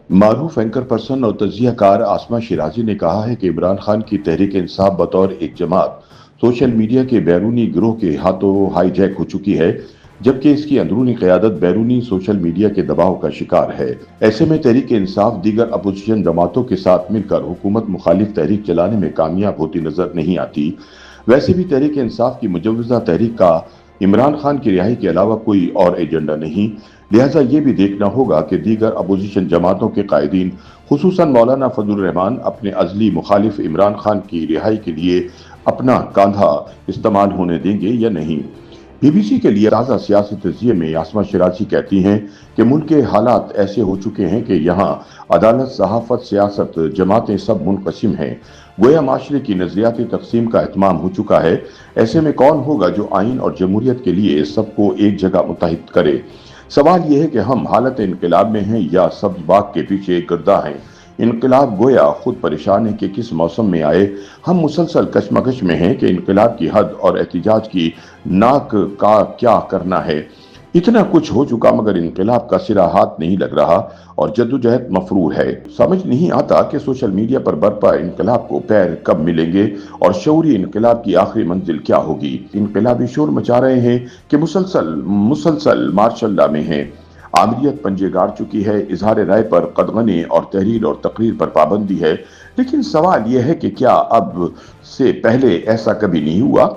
معروف anchor person اور تجزیہ کار آسما شیرازی نے کہا ہے کہ عمران خان کی تحریک انصاف بطور ایک جماعت سوشل میڈیا کے بیرونی گروہ کے ہاتھوں ہائی جیک ہو چکی ہے، جبکہ اس کی اندرونی قیادت بیرونی سوشل میڈیا کے دباؤ کا شکار ہے۔ ایسے میں تحریک انصاف دیگر اپوزیشن جماعتوں کے ساتھ مل کر حکومت مخالف تحریک چلانے میں کامیاب ہوتی نظر نہیں آتی۔ ویسے بھی تحریک انصاف کی مجوزہ تحریک کا عمران خان کی رہائی کے علاوہ کوئی اور ایجنڈا نہیں، لہٰذا یہ بھی دیکھنا ہوگا کہ دیگر اپوزیشن جماعتوں کے قائدین خصوصاً مولانا فضل الرحمان اپنے ازلی مخالف عمران خان کی رہائی کے لیے اپنا کاندھا استعمال ہونے دیں گے یا نہیں۔ بی بی سی کے لیے تازہ سیاسی تجزیے میں آسما شیرازی کہتی ہیں کہ ملک کے حالات ایسے ہو چکے ہیں کہ یہاں عدالت، صحافت، سیاست، جماعتیں سب منقسم ہیں، گویا معاشرے کی نظریاتی تقسیم کا اتمام ہو چکا ہے۔ ایسے میں کون ہوگا جو آئین اور جمہوریت کے لیے سب کو ایک جگہ متحد کرے؟ سوال یہ ہے کہ ہم حالت انقلاب میں ہیں یا سبز باغ کے پیچھے گردہ ہیں۔ انقلاب گویا خود پریشان ہے کہ کس موسم میں آئے۔ ہم مسلسل کشمکش میں ہیں کہ انقلاب کی حد اور احتجاج کی ناک کا کیا کرنا ہے۔ اتنا کچھ ہو چکا مگر انقلاب کا سرا ہاتھ نہیں لگ رہا اور جدوجہد مفرور ہے۔ سمجھ نہیں آتا کہ سوشل میڈیا پر برپا انقلاب کو پیر کب ملیں گے اور شعوری انقلاب کی آخری منزل کیا ہوگی۔ انقلابی شور مچا رہے ہیں کہ مسلسل مارشل لا میں ہیں۔ آمریت پنجے گاڑ چکی ہے، اظہار رائے پر قدغنیں اور تحریر اور تقریر پر پابندی ہے، لیکن سوال یہ ہے کہ کیا اب سے پہلے ایسا کبھی نہیں ہوا،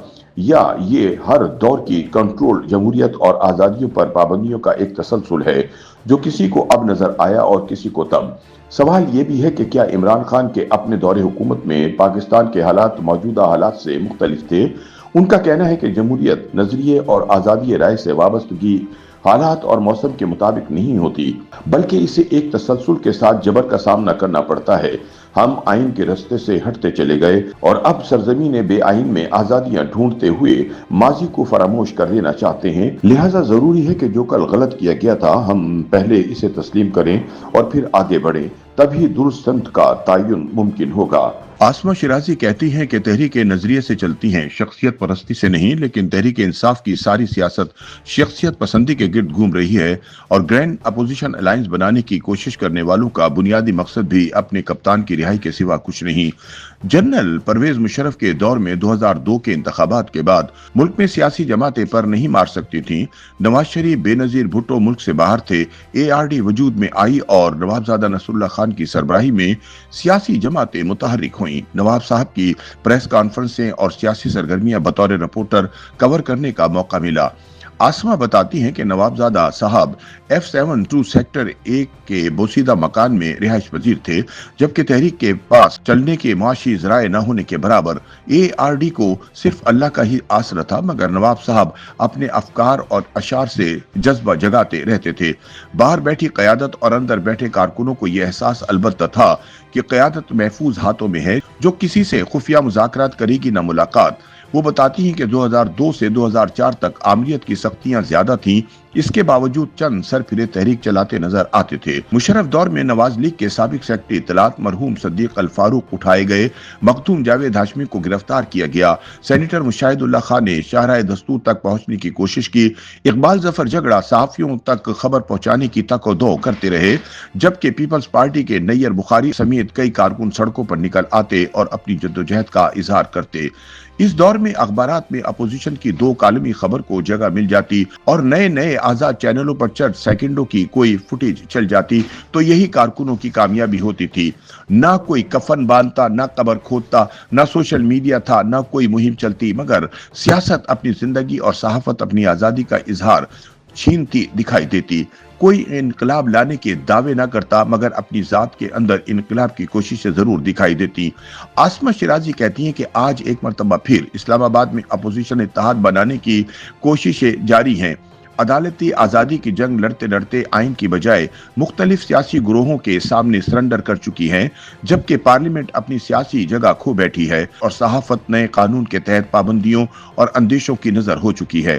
یا یہ ہر دور کی کنٹرول جمہوریت اور آزادیوں پر پابندیوں کا ایک تسلسل ہے جو کسی کو اب نظر آیا اور کسی کو تب۔ سوال یہ بھی ہے کہ کیا عمران خان کے اپنے دور حکومت میں پاکستان کے حالات موجودہ حالات سے مختلف تھے؟ ان کا کہنا ہے کہ جمہوریت نظریے اور آزادی رائے سے وابستگی حالات اور موسم کے مطابق نہیں ہوتی، بلکہ اسے ایک تسلسل کے ساتھ جبر کا سامنا کرنا پڑتا ہے۔ ہم آئین کے رستے سے ہٹتے چلے گئے اور اب سرزمین بے آئین میں آزادیاں ڈھونڈتے ہوئے ماضی کو فراموش کر لینا چاہتے ہیں، لہٰذا ضروری ہے کہ جو کل غلط کیا گیا تھا ہم پہلے اسے تسلیم کریں اور پھر آگے بڑھیں، تبھی درست سمت کا تعین ممکن ہوگا۔ آسما شیرازی کہتی ہیں کہ تحریک نظریے سے چلتی ہیں، شخصیت پرستی سے نہیں، لیکن تحریک انصاف کی ساری سیاست شخصیت پسندی کے گرد گھوم رہی ہے اور گرینڈ اپوزیشن الائنس بنانے کی کوشش کرنے والوں کا بنیادی مقصد بھی اپنے کپتان کی رہائی کے سوا کچھ نہیں۔ جنرل پرویز مشرف کے دور میں 2002 کے انتخابات کے بعد ملک میں سیاسی جماعتیں پر نہیں مار سکتی تھیں۔ نواز شریف، بے نظیر بھٹو ملک سے باہر تھے، اے آر ڈی وجود میں آئی اور نوابزادہ نصر اللہ خان کی سربراہی میں سیاسی جماعتیں متحرک ہوئیں۔ نواب صاحب کی پریس کانفرنسیں اور سیاسی سرگرمیاں بطور رپورٹر کور کرنے کا موقع ملا۔ آسما بتاتی ہیں کہ نوابزادہ صاحب F72 سیکٹر 1 کے بوسیدہ مکان میں رہائش پذیر تھے، جبکہ تحریک کے پاس چلنے کے معاشی ذرائع نہ ہونے کے برابر اے آر ڈی کو صرف اللہ کا ہی آسرا تھا، مگر نواب صاحب اپنے افکار اور اشعار سے جذبہ جگاتے رہتے تھے۔ باہر بیٹھی قیادت اور اندر بیٹھے کارکنوں کو یہ احساس البتہ تھا کہ قیادت محفوظ ہاتھوں میں ہے، جو کسی سے خفیہ مذاکرات کرے گی نہ ملاقات۔ وہ بتاتی ہیں کہ 2002 سے 2004 تک آمریت کی سختیاں زیادہ تھیں، اس کے باوجود چند سر پھرے تحریک چلاتے نظر آتے تھے۔ مشرف دور میں نواز لیگ کے سابق سیکرٹری اطلاعات مرحوم صدیق الفاروق اٹھائے گئے، مخدوم جاوید ہاشمی کو گرفتار کیا گیا، سینیٹر مشاہد اللہ خان نے شاہراہ دستور تک پہنچنے کی کوشش کی، اقبال ظفر جھگڑا صحافیوں تک خبر پہنچانے کی تک و دو کرتے رہے، جبکہ پیپلز پارٹی کے نیئر بخاری سمیت کئی کارکن سڑکوں پر نکل آتے اور اپنی جدوجہد کا اظہار کرتے۔ اس دور میں اخبارات میں اپوزیشن کی 2 کالمی خبر کو جگہ مل جاتی اور نئے آزاد چینلوں پر چند سیکنڈوں کی کوئی فوٹیج چل جاتی تو یہی کارکنوں کی کامیابی ہوتی تھی۔ نہ کوئی کفن باندھتا، نہ قبر کھودتا، نہ سوشل میڈیا تھا، نہ کوئی مہم چلتی، مگر سیاست اپنی زندگی اور صحافت اپنی آزادی کا اظہار چھینتی دکھائی دیتی۔ کوئی انقلاب لانے کے دعوے نہ کرتا، مگر اپنی ذات کے اندر انقلاب کی کوششیں ضرور دکھائی دیتی۔ آسما شیرازی کہتی ہیں کہ آج ایک مرتبہ پھر اسلام آباد میں اپوزیشن اتحاد بنانے کی کوششیں جاری ہیں۔ عدالتی آزادی کی جنگ لڑتے لڑتے آئین کی بجائے مختلف سیاسی گروہوں کے سامنے سرنڈر کر چکی ہیں، جبکہ پارلیمنٹ اپنی سیاسی جگہ کھو بیٹھی ہے اور صحافت نئے قانون کے تحت پابندیوں اور اندیشوں کی نظر ہو چکی ہے۔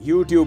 YouTube